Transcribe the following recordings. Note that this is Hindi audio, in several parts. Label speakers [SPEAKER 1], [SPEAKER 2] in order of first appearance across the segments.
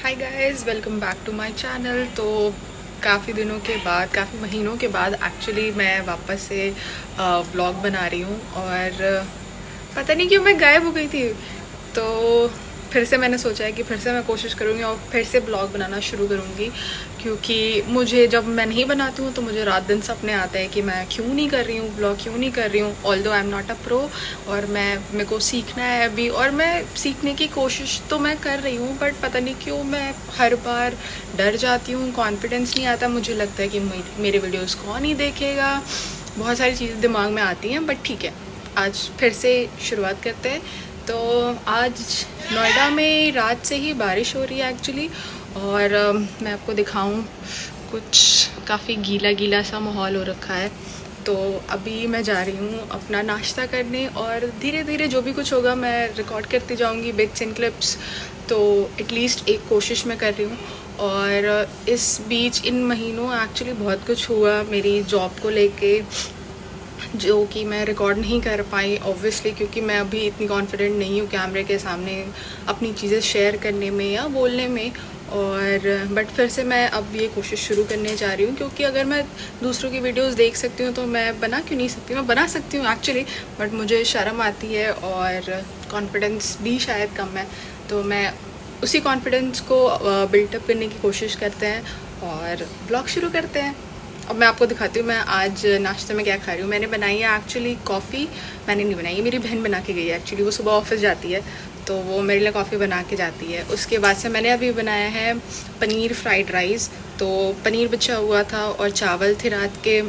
[SPEAKER 1] Hi guys, welcome back to my channel. तो काफ़ी दिनों के बाद, काफ़ी महीनों के बाद एक्चुअली मैं वापस से व्लॉग बना रही हूँ। और पता नहीं क्यों मैं गायब हो गई थी। तो फिर से मैंने सोचा है कि फिर से मैं कोशिश करूँगी और फिर से ब्लॉग बनाना शुरू करूँगी, क्योंकि मुझे जब मैं नहीं बनाती हूँ तो मुझे रात दिन सपने आते हैं कि मैं क्यों नहीं कर रही हूँ ब्लॉग, क्यों नहीं कर रही हूँ। Although I am not a pro, और मेरे को सीखना है अभी, और मैं सीखने की कोशिश तो मैं कर रही हूँ, बट पता नहीं क्यों मैं हर बार डर जाती हूँ, कॉन्फिडेंस नहीं आता। मुझे लगता है कि मेरे वीडियोज़ कौन ही देखेगा, बहुत सारी चीज़ें दिमाग में आती हैं। बट ठीक है, आज फिर से शुरुआत करते हैं। तो आज नोएडा में रात से ही बारिश हो रही है एक्चुअली। और मैं आपको दिखाऊं, कुछ काफ़ी गीला गीला सा माहौल हो रखा है। तो अभी मैं जा रही हूँ अपना नाश्ता करने, और धीरे धीरे जो भी कुछ होगा मैं रिकॉर्ड करती जाऊँगी, बिट्स एंड क्लिप्स। तो एटलीस्ट एक कोशिश मैं कर रही हूँ। और इस बीच इन महीनों एक्चुअली बहुत कुछ हुआ मेरी जॉब को लेके, जो कि मैं रिकॉर्ड नहीं कर पाई ऑब्वियसली, क्योंकि मैं अभी इतनी कॉन्फिडेंट नहीं हूँ कैमरे के सामने अपनी चीज़ें शेयर करने में या बोलने में। और बट फिर से मैं अब ये कोशिश शुरू करने जा रही हूँ, क्योंकि अगर मैं दूसरों की वीडियोस देख सकती हूँ तो मैं बना क्यों नहीं सकती। मैं बना सकती हूँ एक्चुअली, बट मुझे शर्म आती है और कॉन्फिडेंस भी शायद कम है। तो मैं उसी कॉन्फिडेंस को बिल्टअप करने की कोशिश करते हैं और ब्लॉग शुरू करते हैं। अब मैं आपको दिखाती हूँ मैं आज नाश्ते में क्या खा रही हूँ। मैंने बनाई है एक्चुअली कॉफ़ी। मैंने नहीं बनाई है, मेरी बहन बना के गई है एक्चुअली। वो सुबह ऑफिस जाती है तो वो मेरे लिए कॉफ़ी बना के जाती है। उसके बाद से मैंने अभी बनाया है पनीर फ्राइड राइस। तो पनीर बचा हुआ था और चावल थे रात के,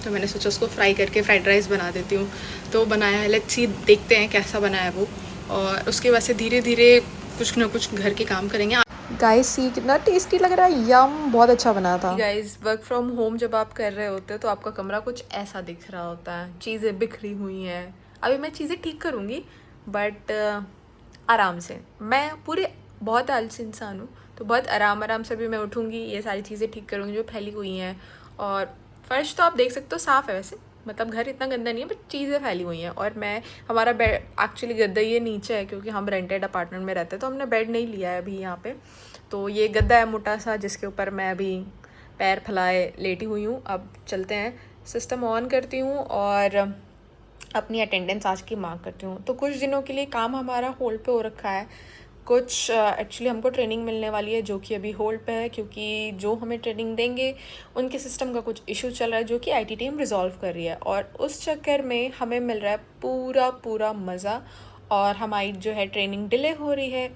[SPEAKER 1] तो मैंने सोचा उसको फ्राई करके फ्राइड राइस बना देती हूँ। तो बनाया है, लेट्स सी, देखते हैं कैसा बना है वो। और उसके बाद से धीरे धीरे कुछ ना कुछ घर के काम करेंगे।
[SPEAKER 2] गाइस सी कितना टेस्टी लग रहा है, यम, बहुत अच्छा बना था।
[SPEAKER 1] गाइस, वर्क फ्रॉम होम जब आप कर रहे होते हैं तो आपका कमरा कुछ ऐसा दिख रहा होता है, चीज़ें बिखरी हुई हैं। अभी मैं चीज़ें ठीक करूँगी, बट आराम से। मैं पूरे बहुत आलसी इंसान हूँ, तो बहुत आराम आराम से भी मैं उठूँगी, ये सारी चीज़ें ठीक करूँगी जो फैली हुई हैं। और फर्श तो आप देख सकते हो साफ़ है वैसे, मतलब घर इतना गंदा नहीं है, बट चीज़ें फैली हुई हैं। और मैं, हमारा बेड एक्चुअली गद्दा ये नीचे है, क्योंकि हम रेंटेड अपार्टमेंट में रहते हैं, तो हमने बेड नहीं लिया है अभी यहाँ पे। तो ये गद्दा है मोटा सा, जिसके ऊपर मैं अभी पैर फैलाए लेटी हुई हूँ। अब चलते हैं, सिस्टम ऑन करती हूँ और अपनी अटेंडेंस आज की मार्क करती हूँ। तो कुछ दिनों के लिए काम हमारा होल्ड पे हो रखा है। कुछ एक्चुअली हमको ट्रेनिंग मिलने वाली है जो कि अभी होल्ड पे है, क्योंकि जो हमें ट्रेनिंग देंगे उनके सिस्टम का कुछ इशू चल रहा है, जो कि आईटी टीम रिजॉल्व कर रही है। और उस चक्कर में हमें मिल रहा है पूरा पूरा मज़ा, और हमारी जो है ट्रेनिंग डिले हो रही है।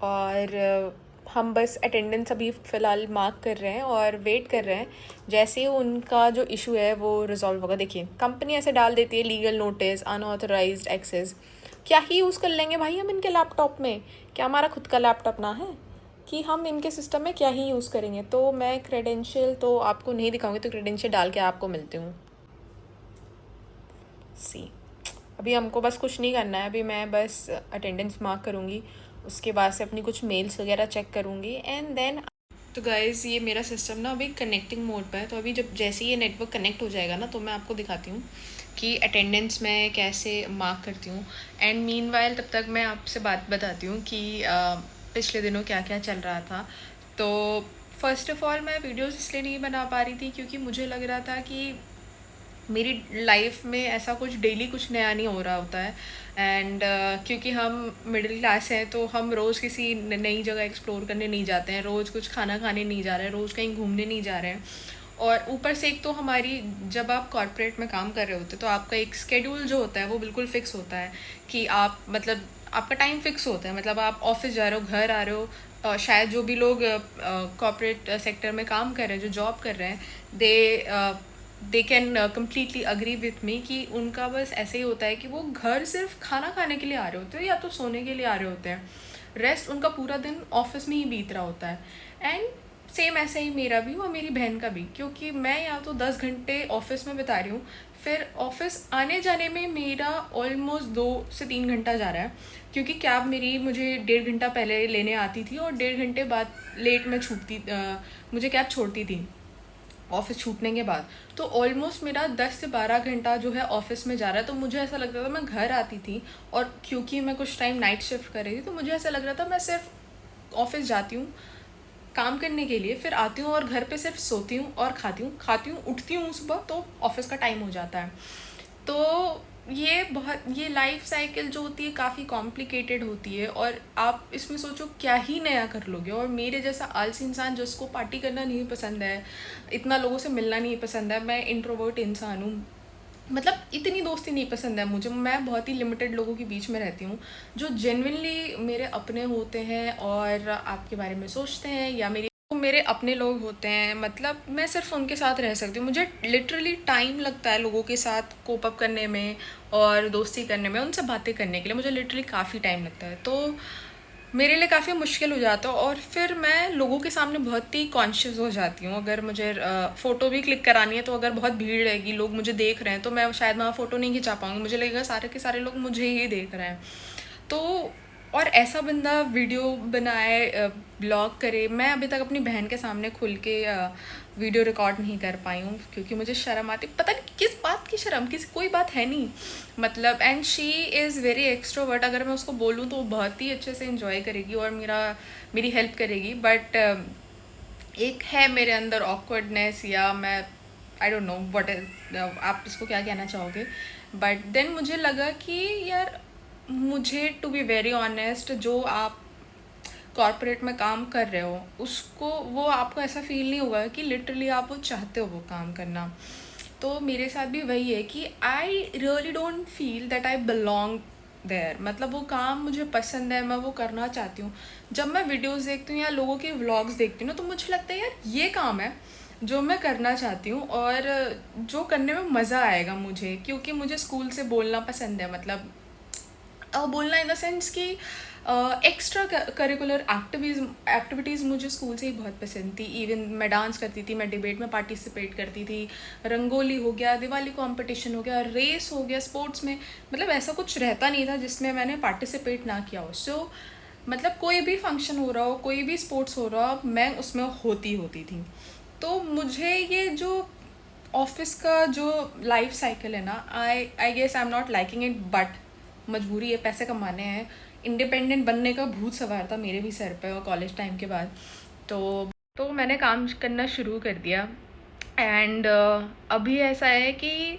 [SPEAKER 1] और हम बस अटेंडेंस अभी फ़िलहाल मार्क कर रहे हैं और वेट कर रहे हैं जैसे ही उनका जो इशू है वो रिजॉल्व होगा। देखिए, कंपनी ऐसे डाल देती है लीगल नोटिस, अनऑथराइज्ड एक्सेस। क्या ही यूज़ कर लेंगे भाई हम इनके लैपटॉप में? क्या हमारा खुद का लैपटॉप ना है कि हम इनके सिस्टम में क्या ही यूज़ करेंगे? तो मैं क्रेडेंशियल तो आपको नहीं दिखाऊंगी, तो क्रेडेंशियल डाल के आपको मिलती हूँ। सी, अभी हमको बस कुछ नहीं करना है, अभी मैं बस अटेंडेंस मार्क करूँगी, उसके बाद से अपनी कुछ मेल्स वगैरह चेक करूँगी एंड देन। तो गाइज़, ये मेरा सिस्टम ना अभी कनेक्टिंग मोड पे है, तो अभी जब जैसे ये नेटवर्क कनेक्ट हो जाएगा ना, तो मैं आपको दिखाती हूँ कि अटेंडेंस मैं कैसे मार्क करती हूँ। एंड मीनवाइल तब तक मैं आपसे बात बताती हूँ कि पिछले दिनों क्या क्या चल रहा था। तो फर्स्ट ऑफ़ ऑल, मैं वीडियोज़ इसलिए नहीं बना पा रही थी क्योंकि मुझे लग रहा था कि मेरी लाइफ में ऐसा कुछ डेली कुछ नया नहीं हो रहा होता है। एंड क्योंकि हम मिडिल क्लास हैं, तो हम रोज़ किसी नई जगह एक्सप्लोर करने नहीं जाते हैं, रोज़ कुछ खाना खाने नहीं जा रहे हैं, रोज़ कहीं घूमने नहीं जा रहे हैं। और ऊपर से एक तो हमारी, जब आप कॉर्पोरेट में काम कर रहे होते तो आपका एक स्केड्यूल जो होता है वो बिल्कुल फिक्स होता है कि आप, मतलब आपका टाइम फिक्स होता है, मतलब आप ऑफिस जा रहे हो, घर आ रहे हो। शायद जो भी लोग कॉर्पोरेट सेक्टर में काम कर रहे हैं, जो जॉब कर रहे हैं, they can completely agree with me कि उनका बस ऐसे ही होता है कि वो घर सिर्फ खाना खाने के लिए आ रहे होते हैं या तो सोने के लिए आ रहे होते हैं। रेस्ट उनका पूरा दिन ऑफिस में ही बीत रहा होता है। एंड सेम ऐसा ही मेरा भी और मेरी बहन का भी, क्योंकि मैं या तो 10 घंटे ऑफिस में बिता रही हूँ, फिर ऑफिस आने जाने में मेरा ऑलमोस्ट 2 से 3 घंटा जा रहा है, क्योंकि कैब मेरी मुझे 1.5 घंटा पहले लेने आती थी और 1.5 घंटे बाद लेट में मुझे कैब छोड़ती थी ऑफिस छूटने के बाद। तो ऑलमोस्ट मेरा 10 से 12 घंटा जो है ऑफिस में जा रहा है। तो मुझे ऐसा लगता था, मैं घर आती थी, और क्योंकि मैं कुछ टाइम नाइट शिफ्ट कर रही थी, तो मुझे ऐसा लग रहा था मैं सिर्फ ऑफिस जाती हूँ, काम करने के लिए, फिर आती हूँ और घर पे सिर्फ सोती हूँ और खाती हूँ, उठती हूँ सुबह तो ऑफिस का टाइम हो जाता है। तो ये लाइफ साइकिल जो होती है काफ़ी कॉम्प्लिकेटेड होती है, और आप इसमें सोचो क्या ही नया कर लोगे। और मेरे जैसा आलसी इंसान जिसको पार्टी करना नहीं पसंद है, इतना लोगों से मिलना नहीं पसंद है, मैं इंट्रोवर्ट इंसान हूँ, मतलब इतनी दोस्ती नहीं पसंद है मुझे, मैं बहुत ही लिमिटेड लोगों के बीच में रहती हूँ जो जेन्युइनली मेरे अपने होते हैं और आपके बारे में सोचते हैं, या मेरे अपने लोग होते हैं, मतलब मैं सिर्फ उनके साथ रह सकती हूँ। मुझे लिटरली टाइम लगता है लोगों के साथ कोप अप करने में और दोस्ती करने में, उनसे बातें करने के लिए मुझे लिटरली काफ़ी टाइम लगता है। तो मेरे लिए काफ़ी मुश्किल हो जाता है, और फिर मैं लोगों के सामने बहुत ही कॉन्शियस हो जाती हूँ। अगर मुझे फ़ोटो भी क्लिक करानी है तो अगर बहुत भीड़ रहेगी, लोग मुझे देख रहे हैं, तो मैं शायद वहाँ फ़ोटो नहीं खिंचा पाऊँगी, मुझे लगेगा सारे के सारे लोग मुझे ही देख रहे हैं। तो और ऐसा बंदा वीडियो बनाए, ब्लॉग करे, मैं अभी तक अपनी बहन के सामने खुल के वीडियो रिकॉर्ड नहीं कर पाई हूँ, क्योंकि मुझे शर्म आती, पता नहीं किस बात की शर्म, किसी कोई बात है नहीं, मतलब। And she is very extrovert, अगर मैं उसको बोलूँ तो वो बहुत ही अच्छे से इंजॉय करेगी और मेरी हेल्प करेगी, बट एक है मेरे अंदर ऑकवर्डनेस, या मैं I don't know what is, आप इसको क्या कहना चाहोगे। बट देन मुझे लगा कि यार, मुझे टू बी वेरी ऑनेस्ट, जो आप कॉर्पोरेट में काम कर रहे हो उसको, वो आपको ऐसा फील नहीं होगा कि लिटरली आप वो चाहते हो वो काम करना। तो मेरे साथ भी वही है कि I really don't feel that I belong there, मतलब वो काम मुझे पसंद है, मैं वो करना चाहती हूँ। जब मैं वीडियोस देखती हूँ या लोगों के व्लॉग्स देखती हूँ ना, तो मुझे लगता है यार ये काम है जो मैं करना चाहती हूँ, और जो करने में मज़ा आएगा मुझे, क्योंकि मुझे स्कूल से बोलना पसंद है, मतलब बोलना इन द सेंस कि एक्स्ट्रा करिकुलर एक्टिविटीज़ मुझे स्कूल से ही बहुत पसंद थी। इवन मैं डांस करती थी, मैं डिबेट में पार्टिसिपेट करती थी, रंगोली हो गया, दिवाली कंपटीशन हो गया, रेस हो गया, स्पोर्ट्स में, मतलब ऐसा कुछ रहता नहीं था जिसमें मैंने पार्टिसिपेट ना किया हो। सो मतलब कोई भी फंक्शन हो रहा हो, कोई भी स्पोर्ट्स हो रहा हो, मैं उसमें होती थी। तो मुझे ये जो ऑफिस का जो लाइफ साइकिल है ना, I guess I am not liking it, but मजबूरी है, पैसे कमाने हैं, इंडिपेंडेंट बनने का भूत सवार था मेरे भी सर पे और कॉलेज टाइम के बाद। तो मैंने काम करना शुरू कर दिया, एंड अभी ऐसा है कि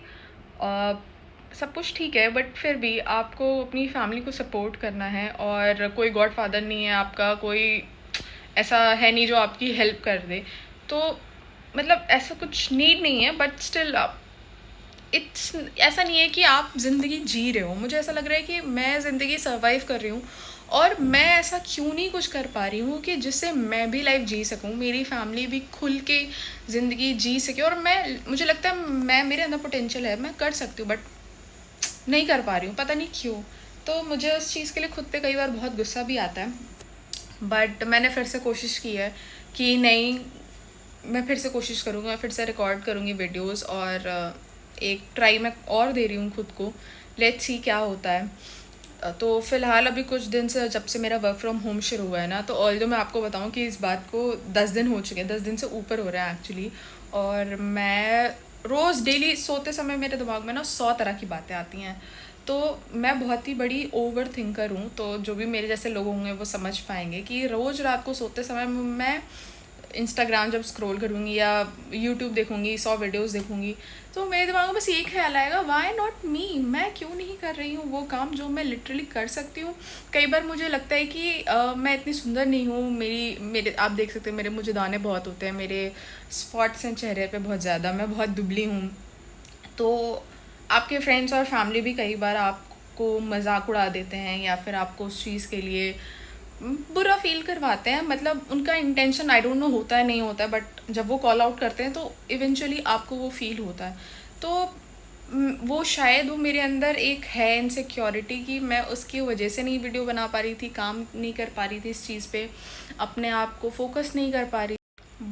[SPEAKER 1] uh, सब कुछ ठीक है, बट फिर भी आपको अपनी फैमिली को सपोर्ट करना है, और कोई गॉड फादर नहीं है आपका, कोई ऐसा है नहीं जो आपकी हेल्प कर दे। तो मतलब ऐसा कुछ नीड नहीं है, बट स्टिल इट्स ऐसा नहीं है कि आप ज़िंदगी जी रहे हो। मुझे ऐसा लग रहा है कि मैं ज़िंदगी सर्वाइव कर रही हूँ, और मैं ऐसा क्यों नहीं कुछ कर पा रही हूँ कि जिससे मैं भी लाइफ जी सकूँ, मेरी फैमिली भी खुल के ज़िंदगी जी सके। और मुझे लगता है मेरे अंदर पोटेंशियल है, मैं कर सकती हूँ, बट नहीं कर पा रही हूँ, पता नहीं क्यों। तो मुझे उस चीज़ के लिए खुद पे कई बार बहुत गुस्सा भी आता है, बट मैंने फिर से कोशिश की है कि नहीं, मैं फिर से कोशिश करूँगी, मैं फिर से रिकॉर्ड करूँगी वीडियोस, और एक ट्राई मैं और दे रही हूँ खुद को, लेट्स सी क्या होता है। तो फ़िलहाल अभी कुछ दिन से, जब से मेरा वर्क फ्रॉम होम शुरू हुआ है ना, तो ऑल्दो मैं आपको बताऊँ कि इस बात को 10 दिन हो चुके हैं, 10 दिन से ऊपर हो रहा है एक्चुअली। और मैं रोज़ डेली सोते समय मेरे दिमाग में ना 100 तरह की बातें आती हैं। तो मैं बहुत ही बड़ी ओवर थिंकर हूँ, तो जो भी मेरे जैसे लोग होंगे वो समझ पाएंगे कि रोज़ रात को सोते समय मैं इंस्टाग्राम जब स्क्रॉल करूँगी या यूट्यूब देखूँगी, 100 वीडियोस देखूँगी, तो मेरे दिमाग में बस एक ख्याल आएगा, वाई नॉट मी, मैं क्यों नहीं कर रही हूँ वो काम जो मैं लिटरली कर सकती हूँ। कई बार मुझे लगता है कि मैं इतनी सुंदर नहीं हूँ, मेरे आप देख सकते हैं, मुझे दाने बहुत होते हैं, मेरे स्पॉट्स हैं चेहरे पे बहुत ज़्यादा, मैं बहुत दुबली हूँ। तो आपके फ्रेंड्स और फैमिली भी कई बार आपको मजाक उड़ा देते हैं, या फिर आपको उस चीज़ के लिए बुरा फील करवाते हैं, मतलब उनका इंटेंशन आई डोंट नो होता है नहीं होता है, बट जब वो कॉल आउट करते हैं तो इवेंचुअली आपको वो फील होता है। तो वो शायद वो मेरे अंदर एक है इनसिक्योरिटी कि मैं उसकी वजह से नहीं वीडियो बना पा रही थी, काम नहीं कर पा रही थी इस चीज़ पे, अपने आप को फोकस नहीं कर पा रही।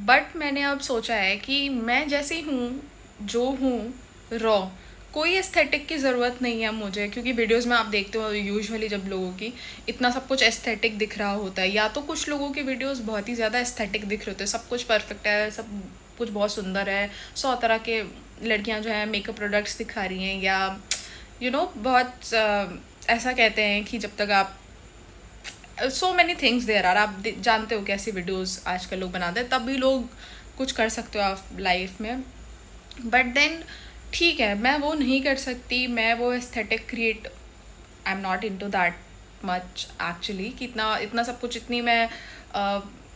[SPEAKER 1] बट मैंने अब सोचा है कि मैं जैसी हूँ, जो हूँ, रॉ, कोई एस्थेटिक की ज़रूरत नहीं है मुझे, क्योंकि वीडियोस में आप देखते हो यूजुअली जब लोगों की इतना सब कुछ एस्थेटिक दिख रहा होता है, या तो कुछ लोगों के वीडियोस बहुत ही ज़्यादा एस्थेटिक दिख रहे होते हैं, सब कुछ परफेक्ट है, सब कुछ बहुत सुंदर है, 100 तरह के लड़कियां जो है मेकअप प्रोडक्ट्स दिखा रही हैं, या बहुत ऐसा कहते हैं कि जब तक आप so many things there are, आप जानते हो कैसी वीडियोस आजकल लोग बनाते हैं, तब भी लोग कुछ कर सकते हो आप लाइफ में। बट देन ठीक है, मैं वो नहीं कर सकती, मैं वो aesthetic create, I am not into that much actually, कि इतना इतना सब कुछ, इतनी मैं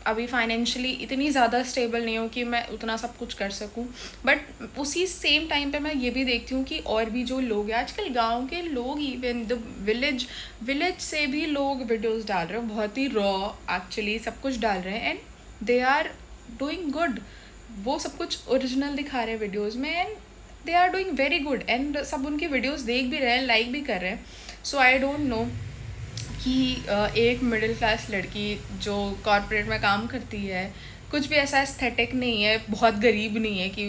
[SPEAKER 1] अभी फाइनेंशियली इतनी ज़्यादा स्टेबल नहीं हूँ कि मैं उतना सब कुछ कर सकूँ। बट उसी सेम टाइम पे मैं ये भी देखती हूँ कि और भी जो लोग हैं आजकल, गांव के लोग, इवन द विलेज से भी लोग वीडियोस डाल रहे हैं, बहुत ही रॉ एक्चुअली सब कुछ डाल रहे हैं, and they are doing good. वो सब कुछ ओरिजिनल दिखा रहे हैं वीडियोज़ में, and they are doing very good, and सब उनकी वीडियोस देख भी रहे हैं, लाइक भी कर रहे हैं। सो आई डोंट नो कि एक मिडिल क्लास लड़की जो कॉरपोरेट में काम करती है, कुछ भी ऐसा एस्थेटिक नहीं है, बहुत गरीब नहीं है कि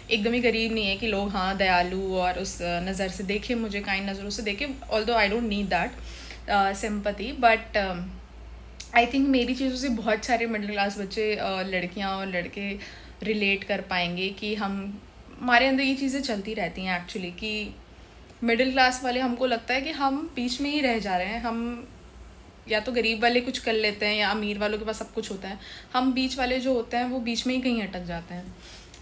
[SPEAKER 1] एकदम ही गरीब नहीं है कि लोग हाँ दयालु और उस नज़र से देखें, मुझे काइंड नज़रों से देखें, although I don't need that sympathy. But I think मेरी चीज़ों से बहुत सारे मिडिल क्लास बच्चे, लड़कियां और लड़के रिलेट कर पाएंगे कि हमारे अंदर ये चीज़ें चलती रहती हैं एक्चुअली, कि मिडिल क्लास वाले, हमको लगता है कि हम बीच में ही रह जा रहे हैं, हम या तो गरीब वाले कुछ कर लेते हैं या अमीर वालों के पास सब कुछ होता है, हम बीच वाले जो होते हैं वो बीच में ही कहीं अटक जाते हैं।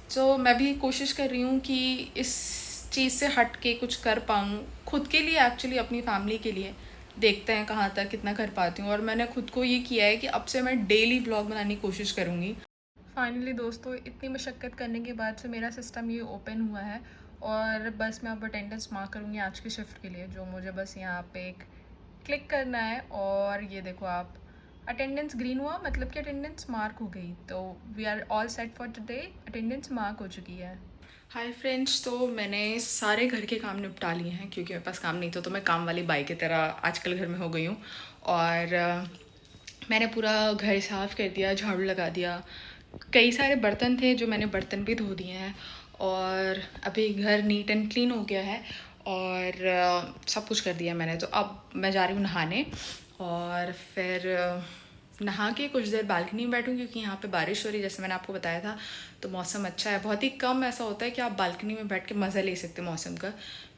[SPEAKER 1] सो मैं भी कोशिश कर रही हूँ कि इस चीज़ से हट के कुछ कर पाऊँ खुद के लिए, एक्चुअली अपनी फैमिली के लिए। देखते हैं कहाँ तक कितना कर पाती हूँ, और मैंने खुद को ये किया है कि अब से मैं डेली व्लॉग बनाने की कोशिश करूँगी। फाइनली दोस्तों, इतनी मशक्क़त करने के बाद से मेरा सिस्टम ये ओपन हुआ है, और बस मैं अब अटेंडेंस मार्क करूँगी आज की शिफ्ट के लिए, जो मुझे बस यहाँ पे एक क्लिक करना है, और ये देखो आप, अटेंडेंस ग्रीन हुआ, मतलब कि अटेंडेंस मार्क हो गई। तो we are all set for today, attendance mark हो चुकी है। हाय फ्रेंड्स, तो मैंने सारे घर के काम निपटा लिए हैं, क्योंकि मेरे पास काम नहीं था, तो मैं काम वाली बाई की तरह आजकल घर में हो गई हूँ। और मैंने पूरा घर साफ़ कर दिया, झाड़ू लगा दिया, कई सारे बर्तन थे जो मैंने बर्तन भी धो दिए हैं, और अभी घर नीट एंड क्लीन हो गया है, और सब कुछ कर दिया मैंने। तो अब मैं जा रही हूँ नहाने, और फिर नहा के कुछ देर बालकनी में बैठूँ, क्योंकि यहाँ पे बारिश हो रही है, जैसे मैंने आपको बताया था। तो मौसम अच्छा है, बहुत ही कम ऐसा होता है कि आप बालकनी में बैठ के मज़ा ले सकते हैं मौसम का,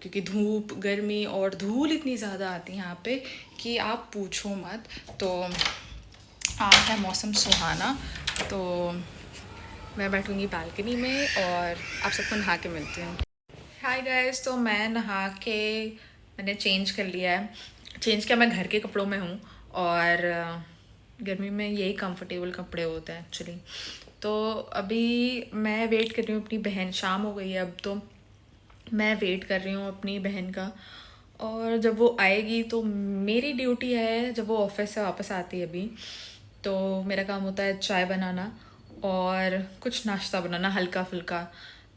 [SPEAKER 1] क्योंकि धूप, गर्मी और धूल इतनी ज़्यादा आती है यहाँ पे कि आप पूछो मत। तो आज है मौसम सुहाना, तो मैं बैठूँगी बालकनी में, और आप सबको नहा के मिलती हूँ। हाय गाइस, तो मैं नहा के मैंने चेंज कर लिया है। चेंज किया, मैं घर के कपड़ों में हूँ, और गर्मी में यही कंफर्टेबल कपड़े होते हैं एक्चुअली। तो अभी मैं वेट कर रही हूँ अपनी बहन, शाम हो गई है अब, तो मैं वेट कर रही हूँ अपनी बहन का, और जब वो आएगी तो मेरी ड्यूटी है, जब वो ऑफिस से वापस आती है अभी, तो मेरा काम होता है चाय बनाना और कुछ नाश्ता बनाना हल्का फुल्का।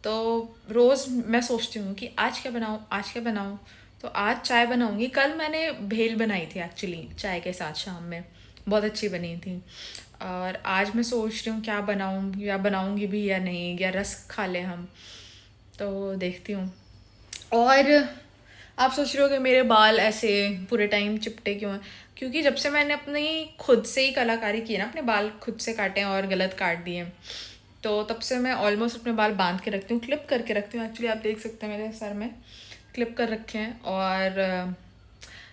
[SPEAKER 1] तो रोज़ मैं सोचती हूँ कि आज क्या बनाऊँ, आज क्या बनाऊँ। तो आज चाय बनाऊँगी। कल मैंने भेल बनाई थी एक्चुअली चाय के साथ शाम में, बहुत अच्छी बनी थी। और आज मैं सोच रही हूँ क्या बनाऊँ, या बनाऊँगी भी या नहीं, या रस्क खा लें हम, तो देखती हूँ। और आप सोच रहे हो कि मेरे बाल ऐसे पूरे टाइम चिपटे क्यों हैं, क्योंकि जब से मैंने अपनी खुद से ही कलाकारी की है ना, अपने बाल खुद से काटे हैं और गलत काट दिए हैं, तो तब से मैं ऑलमोस्ट अपने बाल बांध के रखती हूँ, क्लिप करके रखती हूँ एक्चुअली। आप देख सकते हैं मेरे सर में क्लिप कर रखे हैं। और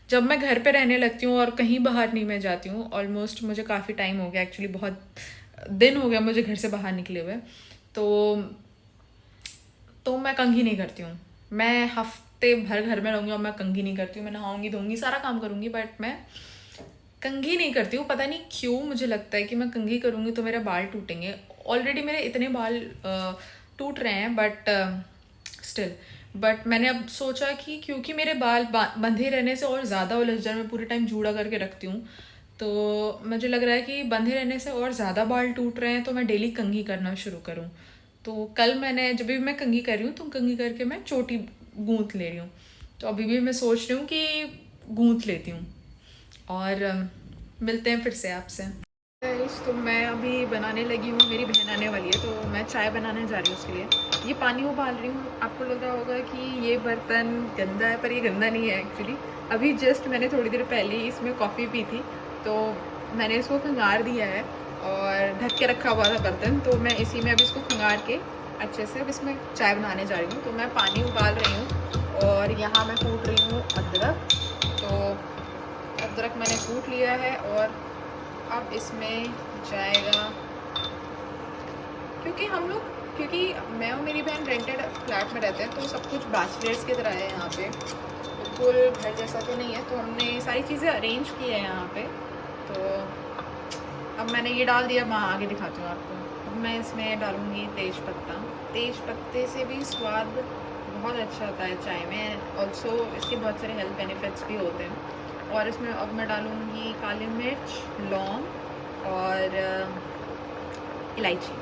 [SPEAKER 1] जब मैं घर पे रहने लगती हूँ और कहीं बाहर नहीं मैं जाती हूँ, ऑलमोस्ट मुझे काफ़ी टाइम हो गया एक्चुअली, बहुत दिन हो गया मुझे घर से बाहर निकले हुए, तो मैं कंघी नहीं करती हूँ। मैं हफ्ते भर घर में रहूँगी और मैं कंघी नहीं करती हूँ। मैं नहाऊँगी, धोऊँगी, सारा काम करूँगी, बट मैं कंघी नहीं करती हूँ। पता नहीं क्यों मुझे लगता है कि मैं कंघी करूँगी तो मेरे बाल टूटेंगे। ऑलरेडी मेरे इतने बाल टूट रहे हैं, बट मैंने अब सोचा कि क्योंकि मेरे बाल बंधे रहने से और ज़्यादा उलझ जाए, मैं पूरे टाइम जूड़ा करके रखती हूँ, तो मुझे लग रहा है कि बंधे रहने से और ज़्यादा बाल टूट रहे हैं, तो मैं डेली कंघी करना शुरू करूँ। तो कल मैंने, जब भी मैं कंघी कर रही हूँ तो कंघी करके मैं चोटी गूंथ ले रही हूँ। तो अभी भी मैं सोच रही हूँ कि गूंथ लेती हूँ, और मिलते हैं फिर से आपसे। तो मैं अभी बनाने लगी हूँ, मेरी बहन आने वाली है, तो मैं चाय बनाने जा रही हूँ उसके लिए। ये पानी उबाल रही हूँ। आपको लग रहा होगा कि ये बर्तन गंदा है, पर ये गंदा नहीं है एक्चुअली। अभी जस्ट मैंने थोड़ी देर पहले ही इसमें कॉफ़ी पी थी, तो मैंने इसको खंगार दिया है और ढक के रखा हुआ था बर्तन, तो मैं इसी में अभी इसको खंगार के अच्छे से अब इसमें चाय बनाने जा रही हूँ। तो मैं पानी उबाल रही हूँ और यहाँ मैं कूट रही हूँ अदरक। तो अदरक मैंने कूट लिया है और अब इसमें जाएगा, क्योंकि मैं और मेरी बहन रेंटेड फ्लैट में रहते हैं तो सब कुछ बैचलर्स की तरह है यहाँ पे, बिल्कुल घर जैसा तो नहीं है। तो हमने सारी चीज़ें अरेंज की है यहाँ पे। तो अब मैंने ये डाल दिया, मैं आगे दिखाती हूँ आपको। अब मैं इसमें डालूँगी तेज पत्ता। तेज पत्ते से भी स्वाद बहुत अच्छा होता है चाय में, ऑल्सो इसके बहुत सारे हेल्थ बेनिफिट्स भी होते हैं। और इसमें अब मैं डालूँगी काली मिर्च, लौंग और इलायची।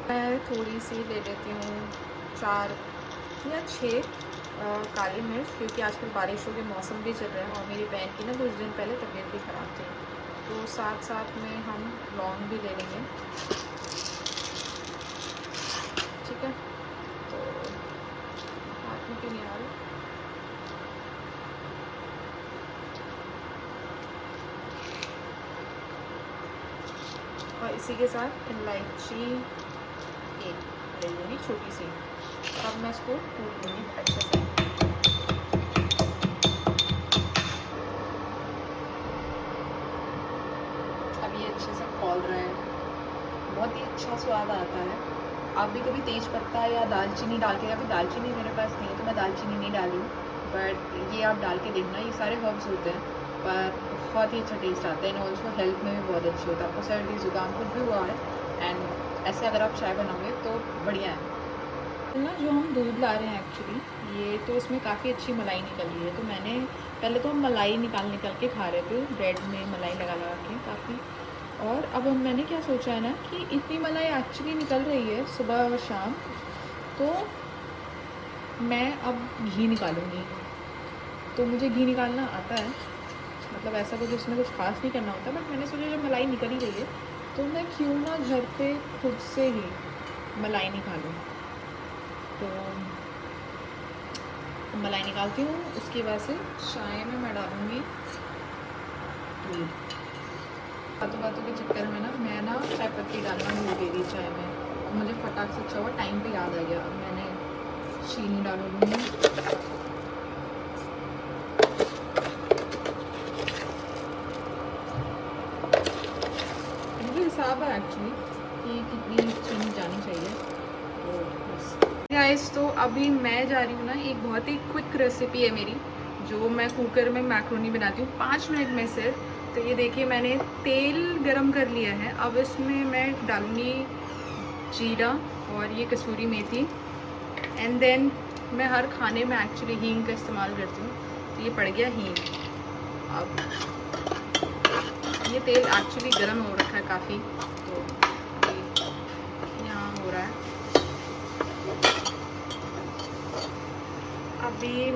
[SPEAKER 1] मैं थोड़ी सी ले लेती हूँ 4 या 6 काली मिर्च, क्योंकि आजकल बारिशों के मौसम भी चल रहे हैं और मेरी बहन की ना कुछ दिन पहले तबीयत भी ख़राब थी, तो साथ साथ में हम लौंग भी ले लेंगे। ठीक है, तो हाथ में क्यों नहीं आ रहा। और इसी के साथ इलायची एक ले लूँगी छोटी सी। अब मैं इसको कूट लूँगी अच्छे से। अब ये अच्छे से खौल रहा है, बहुत ही अच्छा स्वाद आता है। आप भी कभी तेज पत्ता या दालचीनी डाल के, अभी दालचीनी मेरे पास नहीं है तो मैं दालचीनी नहीं डाली, बट ये आप डाल के देखना। ये सारे हर्ब्स होते हैं पर बहुत ही अच्छा टेस्ट आता है एंड ऑल्सो हेल्थ में भी बहुत अच्छी होता है। आपको सर्दी ज़ुकाम कुछ भी हुआ है एंड ऐसे अगर आप चाय बनाओगे तो बढ़िया है ना। जो हम दूध ला रहे हैं एक्चुअली, ये तो इसमें काफ़ी अच्छी मलाई निकल रही है। तो मैंने पहले तो हम मलाई निकाल के खा रहे थे, ब्रेड में मलाई लगा के काफ़ी। और अब मैंने क्या सोचा है ना कि इतनी मलाई एक्चुअली निकल रही है सुबह और शाम, तो मैं अब घी निकालूँगी। तो मुझे घी निकालना आता है, मतलब ऐसा कुछ इसमें कुछ खास नहीं करना होता, बट मैंने सोचा जब मलाई निकल ही गई है तो मैं क्यों ना घर पे खुद से ही मलाई निकालूँ। तो मलाई निकालती हूँ, उसके बाद से चाय में मैं डालूँगी दूध। बातों के चक्कर में ना मैं ना चाय पत्ती डालना भूल गई थी चाय में, तो मुझे फटाक से अच्छा हुआ टाइम पे याद आ गया। अब मैंने चीनी डालूँगी। मुझे हिसाब है एक्चुअली कि कितनी चीनी जानी चाहिए, तो बस गाइस। तो अभी मैं जा रही हूँ ना, एक बहुत ही क्विक रेसिपी है मेरी, जो मैं कुकर में मैक्रोनी बनाती हूँ 5 मिनट में सिर्फ। तो ये देखिए मैंने तेल गरम कर लिया है, अब इसमें मैं डालूँगी जीरा और ये कसूरी मेथी एंड देन मैं हर खाने में एक्चुअली हींग का इस्तेमाल करती हूँ, तो ये पड़ गया हींग। अब ये तेल एक्चुअली गरम हो रखा है काफ़ी, तो यहाँ हो रहा है। अभी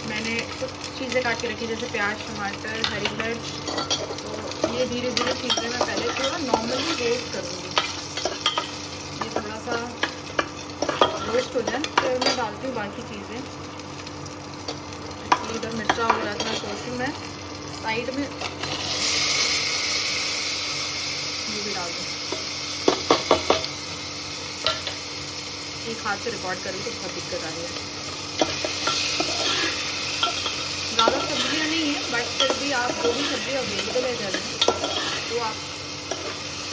[SPEAKER 1] मैंने कुछ चीज़ें काट के रखी, जैसे प्याज, टमाटर, हरी मिर्च। तो ये धीरे धीरे चीज़ें मैं पहले थोड़ा नॉर्मली रोस्ट करूँगी। ये थोड़ा सा रोस्ट हो जाए फिर मैं डालती हूँ बाकी चीज़ें। इधर मिर्चा हो रहा था, सोचती हूँ मैं साइड में ये भी डाल दूँ। एक हाथ से रिकॉर्ड करूँ तो बहुत दिक्कत आ रही है। ज़्यादा सब्जियाँ नहीं है, बट फिर भी आप जो भी सब्ज़ी अवेलेबल है घर में तो आप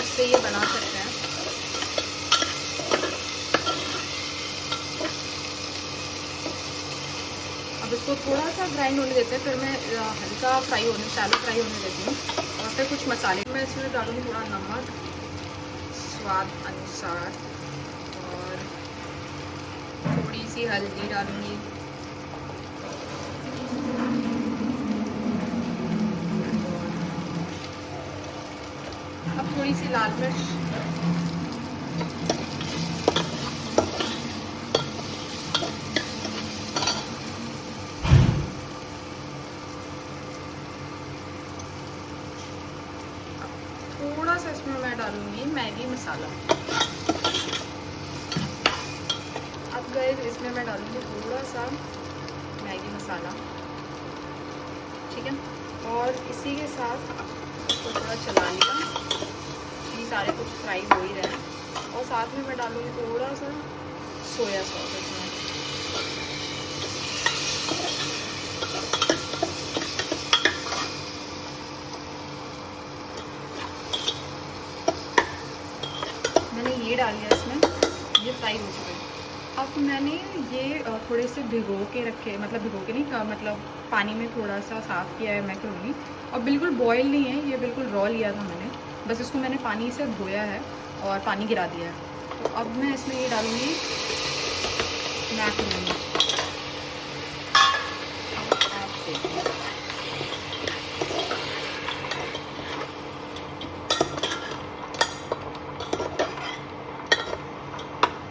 [SPEAKER 1] इससे ये बना सकते हैं। अब इसको थोड़ा सा ग्राइंड होने देते हैं, फिर मैं हल्का शैलो फ्राई होने देती हूँ। और फिर कुछ मसाले मैं इसमें डालूँगी, थोड़ा नमक स्वाद अनुसार और थोड़ी सी हल्दी डालूँगी। अब थोड़ी सी लाल मिर्च, थोड़ा सा इसमें मैं डालूँगी मैगी मसाला। अब गाइस इसमें मैं डालूँगी थोड़ा सा मैगी मसाला, ठीक है। और इसी के साथ इसको थोड़ा चला लिया, ये सारे कुछ फ्राई हो ही रहे हैं। और साथ में मैं डालूँगी थोड़ा सा सोया सॉस इसमें। ये डाल दिया इसमें, ये फ्राई हो चुका है। अब मैंने ये थोड़े से भिगो के रखे, मतलब भिगो के नहीं, मतलब पानी में थोड़ा सा साफ़ किया है मैक्रोनी, और बिल्कुल बॉयल नहीं है ये, बिल्कुल रॉ लिया था मैंने, बस इसको मैंने पानी से धोया है और पानी गिरा दिया है। तो अब मैं इसमें ये डालूँगी मैक्रोनी।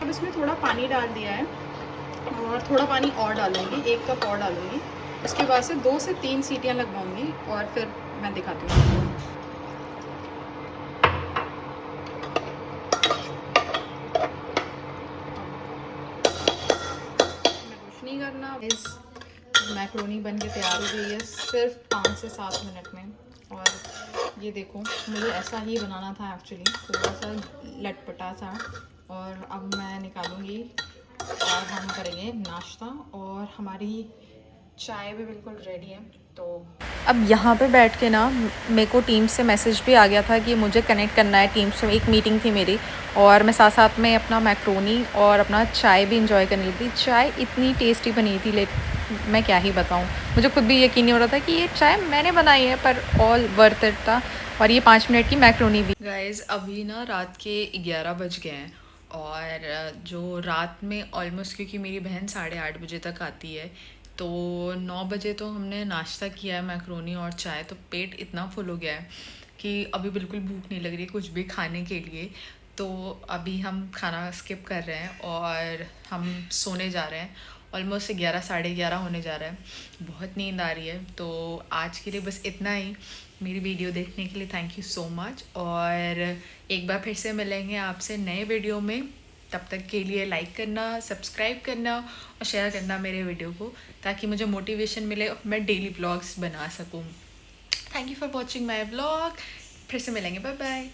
[SPEAKER 1] अब इसमें थोड़ा पानी डाल दिया है और थोड़ा पानी और डालूँगी, 1 कप और डालूँगी। उसके बाद से 2 से 3 सीटियाँ लगवाऊँगी और फिर मैं दिखाती हूँ आपको। कुछ नहीं करना, इस मैक्रोनी बन के तैयार हो गई है सिर्फ 5 से 7 मिनट में। और ये देखो, मुझे ऐसा ही बनाना था एक्चुअली, थोड़ा सा लटपटा सा। और अब मैं निकालूंगी और हम करेंगे नाश्ता, और हमारी चाय भी बिल्कुल रेडी है। तो
[SPEAKER 2] अब यहाँ पे बैठ के ना मेरे को टीम से मैसेज भी आ गया था कि मुझे कनेक्ट करना है टीम से, एक मीटिंग थी मेरी, और मैं साथ साथ में अपना मैक्रोनी और अपना चाय भी इंजॉय करनी थी। चाय इतनी टेस्टी बनी थी, मैं क्या ही बताऊँ, मुझे खुद भी यकीन नहीं हो रहा था कि ये चाय मैंने बनाई है, पर ऑल वर्थ इट था। और ये 5 मिनट की मैक्रोनी भी।
[SPEAKER 1] गाइज़ अभी ना रात के 11 बज गए हैं, और जो रात में ऑलमोस्ट, क्योंकि मेरी बहन 8:30 बजे तक आती है, तो 9 बजे तो हमने नाश्ता किया है मैक्रोनी और चाय, तो पेट इतना फुल हो गया है कि अभी बिल्कुल भूख नहीं लग रही कुछ भी खाने के लिए। तो अभी हम खाना स्किप कर रहे हैं और हम सोने जा रहे हैं। ऑलमोस्ट 11 11:30 होने जा रहा है, बहुत नींद आ रही है। तो आज के लिए बस इतना ही। मेरी वीडियो देखने के लिए थैंक यू सो मच, और एक बार फिर से मिलेंगे आपसे नए वीडियो में। तब तक के लिए लाइक करना, सब्सक्राइब करना और शेयर करना मेरे वीडियो को, ताकि मुझे मोटिवेशन मिले और मैं डेली व्लॉग्स बना सकूँ। Thank you for watching my vlog. फिर से मिलेंगे, बाय बाय।